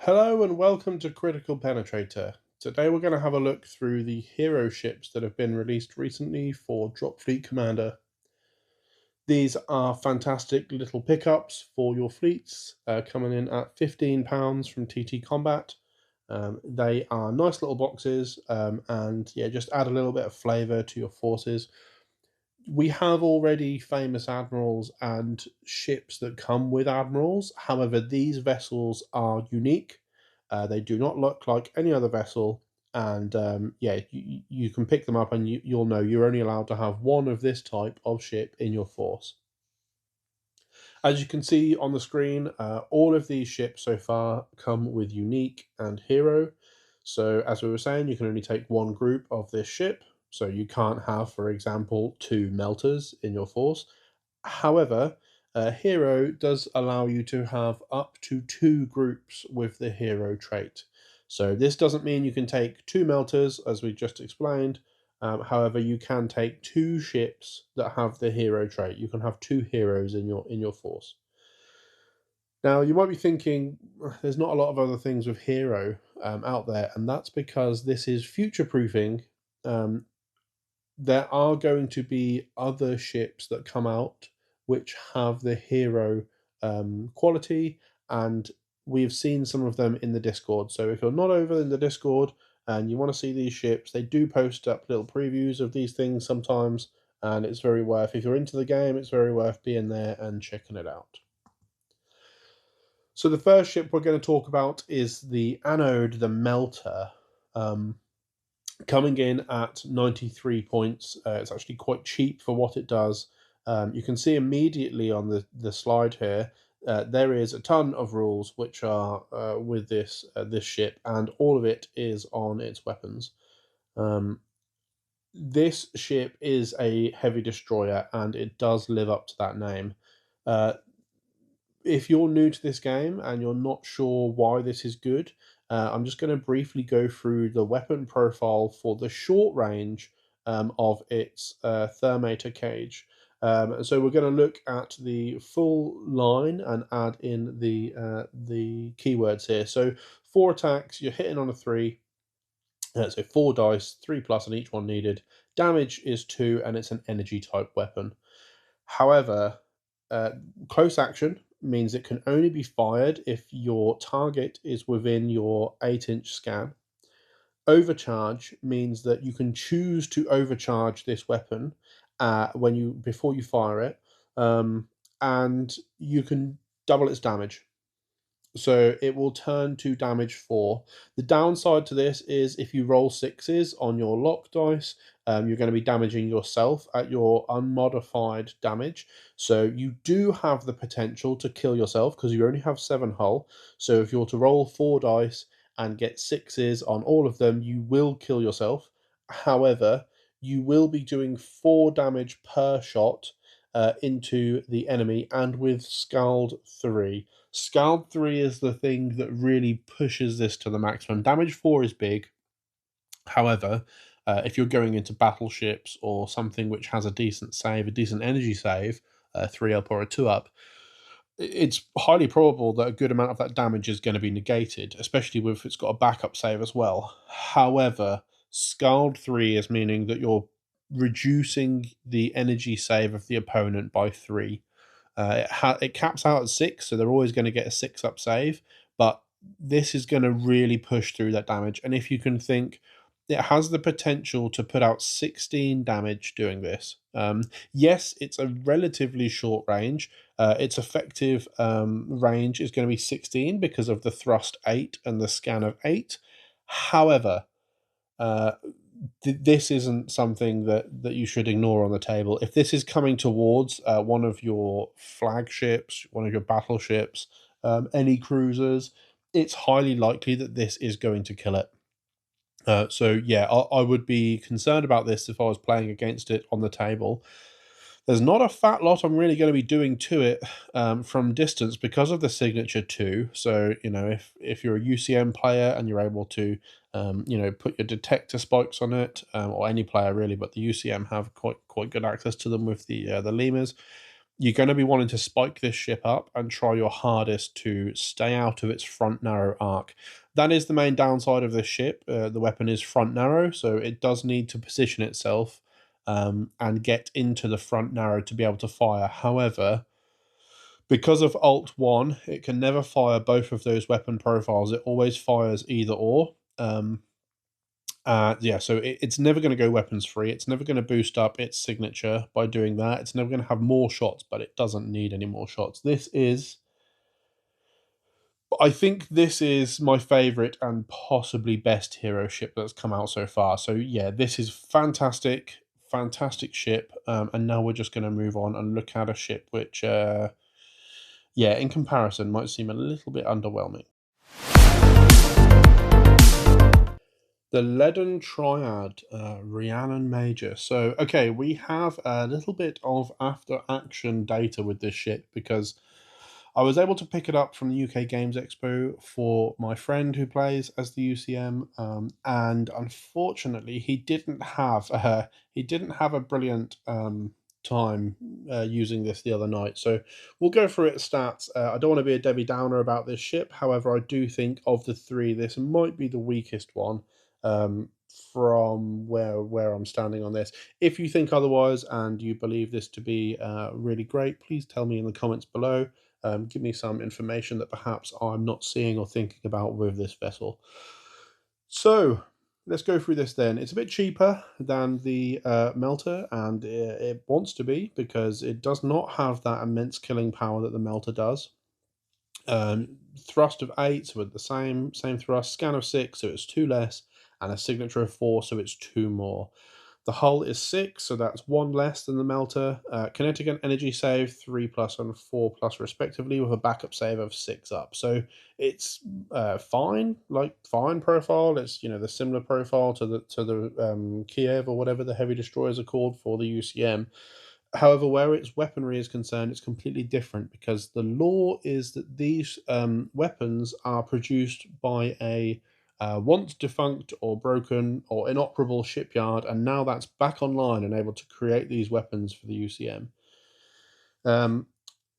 Hello and welcome to Critical Penetrator. Today we're going to have a look through the hero ships that have been released recently for Dropfleet Commander. These are fantastic little pickups for your fleets, coming in at £15 from Ttcombat. They are nice little boxes, and yeah, just add a little bit of flavour to your forces. We have already famous admirals and ships that come with admirals. However, these vessels are unique. They do not look like any other vessel, and yeah, you can pick them up, and you'll know you're only allowed to have one of this type of ship in your force. As you can see on the screen, all of these ships so far come with unique and hero. So as we were saying, you can only take one group of this ship. So you can't have, for example, two melters in your force. However, hero does allow you to have up to two groups with the hero trait. So this doesn't mean you can take two melters, as we just explained. However, you can take two ships that have the hero trait. You can have two heroes in your force. Now, you might be thinking, there's not a lot of other things with hero out there, and that's because this is future proofing. Um, there are going to be other ships that come out which have the hero quality, and we've seen some of them in the Discord. So if you're not over in the Discord and you want to see these ships, they do post up little previews of these things sometimes, and it's very worth, if you're into the game, it's very worth being there and checking it out. So the first ship we're going to talk about is the Anode, the Melter. Coming in at 93 points. It's actually quite cheap for what it does. You can see immediately on the slide here, there is a ton of rules which are with this ship, and all of it is on its weapons. This ship is a heavy destroyer, and it does live up to that name. Uh, if you're new to this game and you're not sure why this is good, I'm just going to briefly go through the weapon profile for the short range of its Thermator cage. So we're going to look at the full line and add in the keywords here. So 4 attacks, you're hitting on a 3. So 4 dice, 3 plus on each one needed. Damage is 2, and it's an energy type weapon. However, close action means it can only be fired if your target is within your 8-inch scan. Overcharge means that you can choose to overcharge this weapon before you fire it, and you can double its damage. So it will turn to damage 4. The downside to this is if you roll 6s on your lock dice, you're going to be damaging yourself at your unmodified damage. So you do have the potential to kill yourself because you only have 7 hull. So if you're to roll 4 dice and get 6s on all of them, you will kill yourself. However, you will be doing 4 damage per shot into the enemy, and with Scald 3. Scald 3 is the thing that really pushes this to the maximum. Damage 4 is big. However, if you're going into battleships or something which has a decent save, a decent energy save, a 3 up or a 2 up, it's highly probable that a good amount of that damage is going to be negated, especially if it's got a backup save as well. However, Scald 3 is meaning that you're reducing the energy save of the opponent by 3. It caps out at 6, so they're always going to get a 6 up save, but this is going to really push through that damage. And if you can think, it has the potential to put out 16 damage doing this. Yes, it's a relatively short range. Its effective range is going to be 16 because of the thrust 8 and the scan of 8. However, this isn't something that you should ignore on the table. If this is coming towards one of your flagships, one of your battleships, any cruisers, it's highly likely that this is going to kill it. So yeah, I would be concerned about this if I was playing against it on the table. There's not a fat lot I'm really going to be doing to it from distance because of the signature 2. So, if you're a UCM player and you're able to, put your detector spikes on it, or any player really, but the UCM have quite good access to them with the lemurs. you're going to be wanting to spike this ship up and try your hardest to stay out of its front narrow arc. That is the main downside of this ship. The weapon is front narrow, so it does need to position itself and get into the front narrow to be able to fire. However, because of Alt 1, it can never fire both of those weapon profiles. It always fires either or. Yeah, so it's never going to go weapons free. It's never going to boost up its signature by doing that. It's never going to have more shots, but it doesn't need any more shots. I think this is my favorite and possibly best hero ship that's come out so far. So yeah, this is fantastic, fantastic ship. And now we're just going to move on and look at a ship which, yeah, in comparison, might seem a little bit underwhelming. The Leaden Triad, Rhiannon Major. So, okay, we have a little bit of after action data with this ship because I was able to pick it up from the UK Games Expo for my friend who plays as the UCM, and unfortunately, he didn't have a brilliant time using this the other night. So we'll go through its stats. I don't want to be a Debbie Downer about this ship. However, I do think of the three, this might be the weakest one um, from where I'm standing on this. If you think otherwise and you believe this to be really great, please tell me in the comments below. Give me some information that perhaps I'm not seeing or thinking about with this vessel. So let's go through this then. It's a bit cheaper than the Melter, and it wants to be because it does not have that immense killing power that the Melter does. Thrust of 8, so with the same thrust. Scan of 6, so it's 2 less, and a signature of 4, so it's 2 more. The hull is 6, so that's 1 less than the Melter. Kinetic and energy save 3 plus and 4 plus respectively, with a backup save of 6 up. So it's fine, like fine profile. It's, you know, the similar profile to the Kiev or whatever the heavy destroyers are called for the UCM. However, where its weaponry is concerned, it's completely different because the law is that these weapons are produced by a once defunct or broken or inoperable shipyard, and now that's back online and able to create these weapons for the UCM.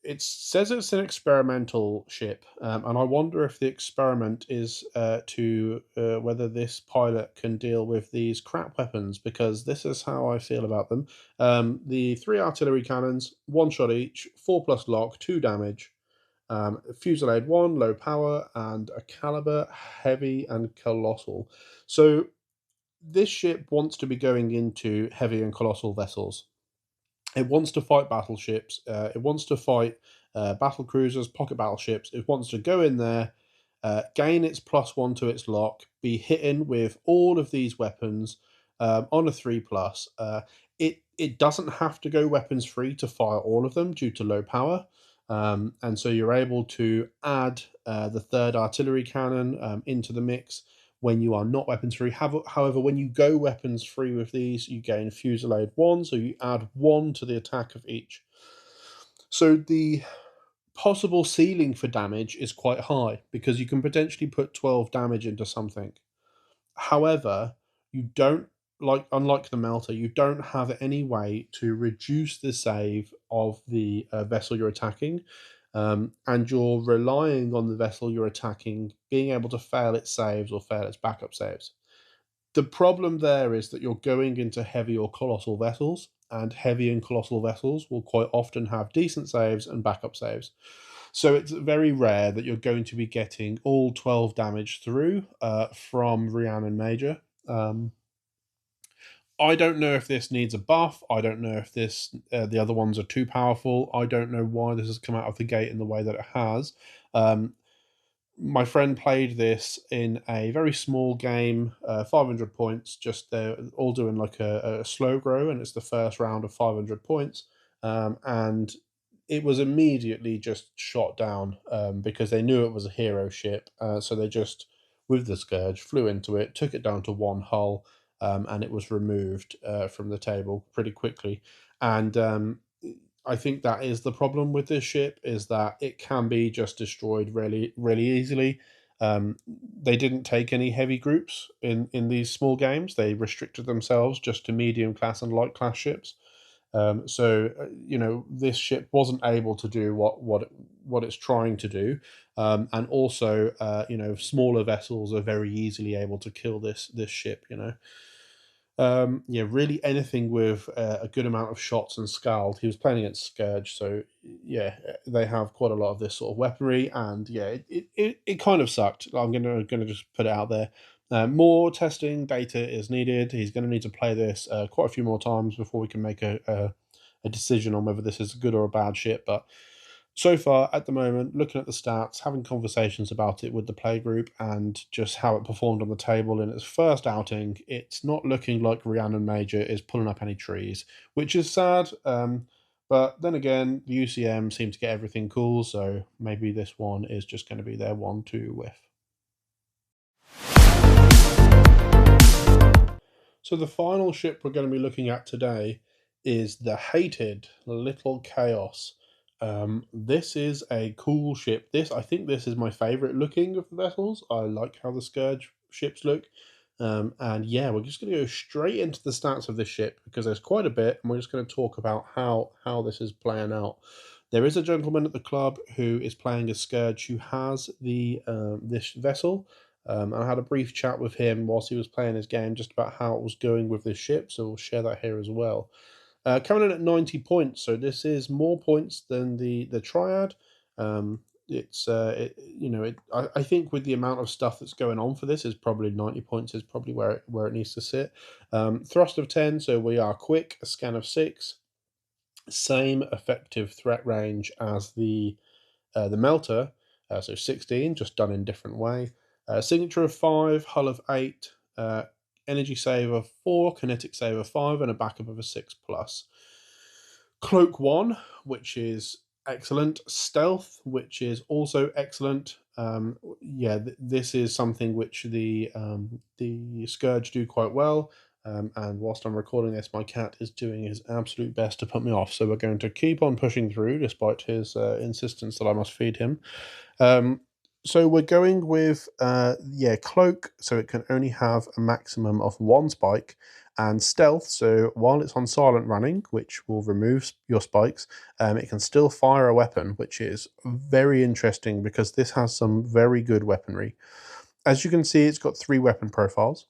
It says it's an experimental ship, and I wonder if the experiment is to whether this pilot can deal with these crap weapons, because this is how I feel about them. The 3 artillery cannons, 1 shot each, 4 plus lock, 2 damage, fusillade 1, low power, and a caliber heavy and colossal. So this ship wants to be going into heavy and colossal vessels. It wants to fight battleships. It wants to fight battle cruisers, pocket battleships. It wants to go in there, gain its +1 to its lock, be hitting with all of these weapons on a 3 plus. It doesn't have to go weapons free to fire all of them due to low power. And so you're able to add the 3rd artillery cannon into the mix when you are not weapons free. However, when you go weapons free with these, you gain fusillade 1, so you add 1 to the attack of each. So the possible ceiling for damage is quite high because you can potentially put 12 damage into something. However, you don't, unlike the Melter, you don't have any way to reduce the save of the vessel you're attacking, and you're relying on the vessel you're attacking being able to fail its saves or fail its backup saves. The problem there is that you're going into heavy or colossal vessels, and heavy and colossal vessels will quite often have decent saves and backup saves. So it's very rare that you're going to be getting all 12 damage through from Rhiannon Major. I don't know if this needs a buff. I don't know if the other ones are too powerful. I don't know why this has come out of the gate in the way that it has. My friend played this in a very small game, 500 points, just they're all doing like a slow grow, and it's the first round of 500 points. And it was immediately just shot down because they knew it was a hero ship. So they just, with the Scourge, flew into it, took it down to 1 hull, and it was removed from the table pretty quickly. And I think that is the problem with this ship, is that it can be just destroyed really, really easily. They didn't take any heavy groups in these small games. They restricted themselves just to medium class and light class ships. You know, this ship wasn't able to do what it's trying to do, and also, you know, smaller vessels are very easily able to kill this ship. You know, yeah, really anything with a good amount of shots and scald. He was playing against Scourge, so yeah, they have quite a lot of this sort of weaponry, and yeah, it kind of sucked. I'm gonna just put it out there. More testing data is needed. He's going to need to play this quite a few more times before we can make a decision on whether this is a good or a bad ship. But so far, at the moment, looking at the stats, having conversations about it with the playgroup, and just how it performed on the table in its first outing, it's not looking like Rhiannon Major is pulling up any trees, which is sad. But then again, the UCM seem to get everything cool, so maybe this one is just going to be their one to whiff. So the final ship we're going to be looking at today is the hated Little Chaos. This is a cool ship. I think this is my favorite looking of the vessels. I like how the Scourge ships look. And yeah, we're just going to go straight into the stats of this ship because there's quite a bit, and we're just going to talk about how this is playing out. There is a gentleman at the club who is playing a Scourge who has the this vessel. I had a brief chat with him whilst he was playing his game just about how it was going with this ship, so we'll share that here as well. Coming in at 90 points, so this is more points than the Triad. You know, I think with the amount of stuff that's going on for this, is probably 90 points is probably where it needs to sit. Thrust of 10, so we are quick. A scan of 6, same effective threat range as the melter, so 16, just done in different way. Signature of 5, hull of 8, energy save of 4, kinetic save of 5, and a backup of a 6 plus. Cloak 1, which is excellent. Stealth, which is also excellent. Yeah, this is something which the Scourge do quite well. And whilst I'm recording this, my cat is doing his absolute best to put me off. So we're going to keep on pushing through, despite his insistence that I must feed him. So we're going with yeah, cloak, so it can only have a maximum of 1 spike, and stealth, so while it's on silent running, which will remove your spikes, it can still fire a weapon, which is very interesting because this has some very good weaponry. As you can see, it's got 3 weapon profiles: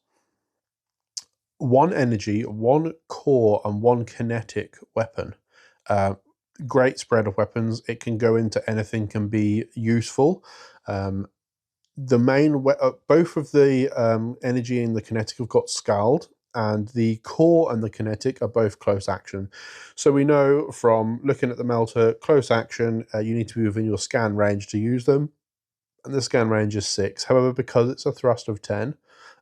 1 energy, 1 core, and 1 kinetic weapon. Great spread of weapons. It can go into anything, can be useful. The main both of the energy and the kinetic have got scald, and the core and the kinetic are both close action. So we know from looking at the melter, close action, you need to be within your scan range to use them, and the scan range is 6. However, because it's a thrust of 10,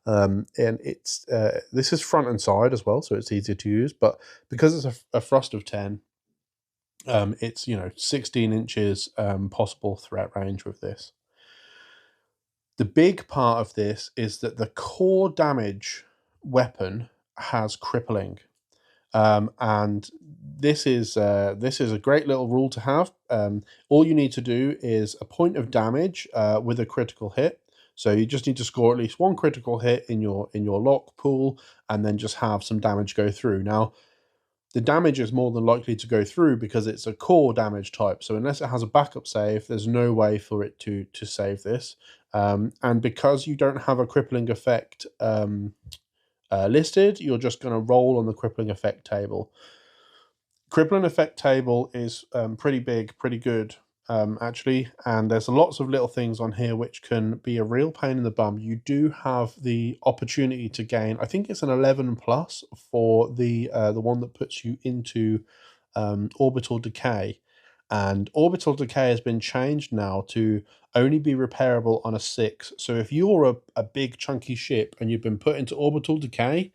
and it's this is front and side as well, so it's easier to use. But because it's a thrust of 10, it's, you know, 16 inches possible threat range with this. The big part of this is that the core damage weapon has crippling, and this is a great little rule to have. All you need to do is a point of damage with a critical hit. So you just need to score at least 1 critical hit in your lock pool, and then just have some damage go through. Now, the damage is more than likely to go through because it's a core damage type. So unless it has a backup save, there's no way for it to save this. And because you don't have a crippling effect listed, you're just going to roll on the crippling effect table. Crippling effect table is pretty big, pretty good, actually, and there's lots of little things on here which can be a real pain in the bum. You do have the opportunity to gain, I think it's an 11 plus for the one that puts you into orbital decay, and orbital decay has been changed now to only be repairable on a 6. So if you're a big chunky ship and you've been put into orbital decay,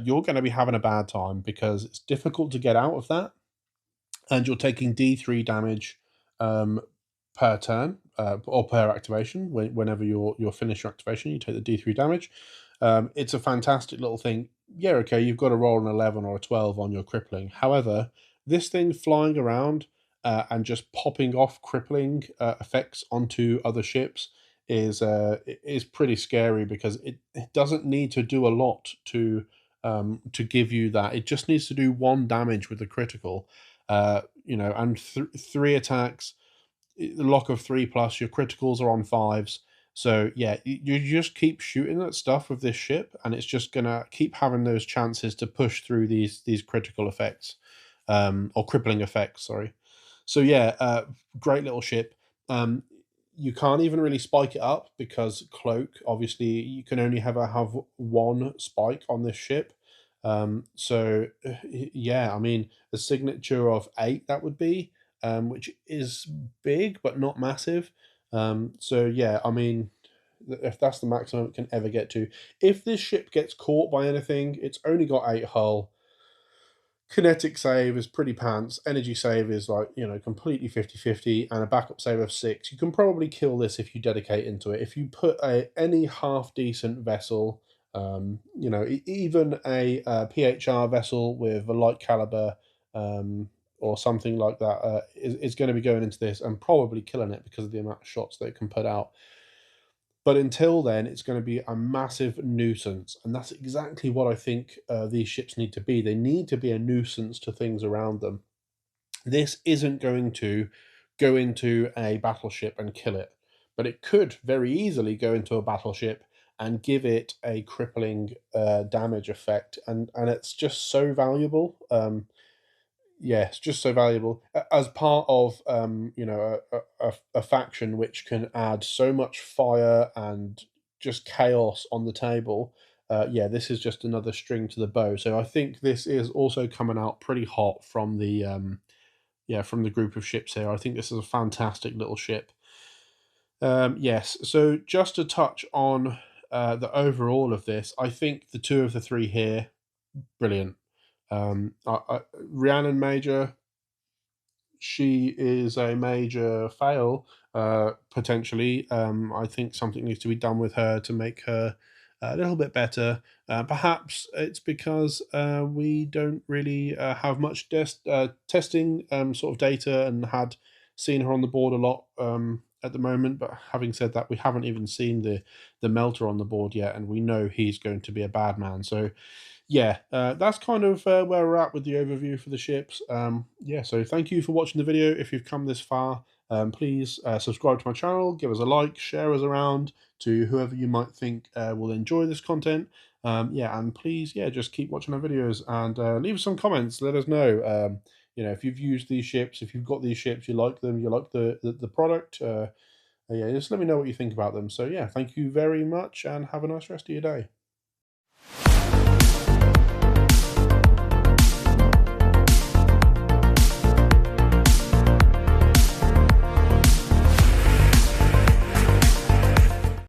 you're going to be having a bad time because it's difficult to get out of that, and you're taking D3 damage per turn or per activation. Whenever you're finished your activation, you take the D3 damage. It's a fantastic little thing. Yeah, okay, you've got to roll an 11 or a 12 on your crippling. However, this thing flying around and just popping off crippling effects onto other ships is pretty scary because it doesn't need to do a lot to to give you that. It just needs to do 1 damage with the critical, and 3 attacks, the lock of 3 plus, your criticals are on 5s. So yeah, you just keep shooting at stuff with this ship, and it's just gonna keep having those chances to push through these critical effects, or crippling effects. Sorry. So yeah, great little ship. Um, you can't even really spike it up because cloak. Obviously, you can only have 1 spike on this ship. Yeah, I mean the signature of 8 that would be, which is big but not massive. So yeah, I mean, if that's the maximum it can ever get to. If this ship gets caught by anything, it's only got 8 hull. Kinetic save is pretty pants. Energy save is like, completely 50-50, and a backup save of 6. You can probably kill this if you dedicate into it. If you put any half decent vessel, even a PHR vessel with a light caliber, or something like that, is going to be going into this and probably killing it because of the amount of shots that it can put out. But until then, it's going to be a massive nuisance. And that's exactly what I think these ships need to be. They need to be a nuisance to things around them. This isn't going to go into a battleship and kill it, but it could very easily go into a battleship and give it a crippling damage effect. And it's just so valuable. Yeah, it's just so valuable as part of a faction which can add so much fire and just chaos on the table. Yeah, this is just another string to the bow. So I think this is also coming out pretty hot from the from the group of ships here. I think this is a fantastic little ship. Yes, so just to touch on the overall of this, I think the 2 of the 3 here, brilliant. Rhiannon Major, she is a major fail, potentially. I think something needs to be done with her to make her a little bit better. Perhaps it's because we don't really have much testing sort of data, and had seen her on the board a lot at the moment. But having said that, we haven't even seen the melter on the board yet, and we know he's going to be a bad man. So yeah, that's kind of where we're at with the overview for the ships. Yeah, so thank you for watching the video. If you've come this far, please subscribe to my channel, give us a like, share us around to whoever you might think will enjoy this content. Yeah, and please, yeah, just keep watching our videos, and leave us some comments. Let us know, if you've used these ships, if you've got these ships, you like them, you like the product. Yeah, just let me know what you think about them. So yeah, thank you very much, and have a nice rest of your day.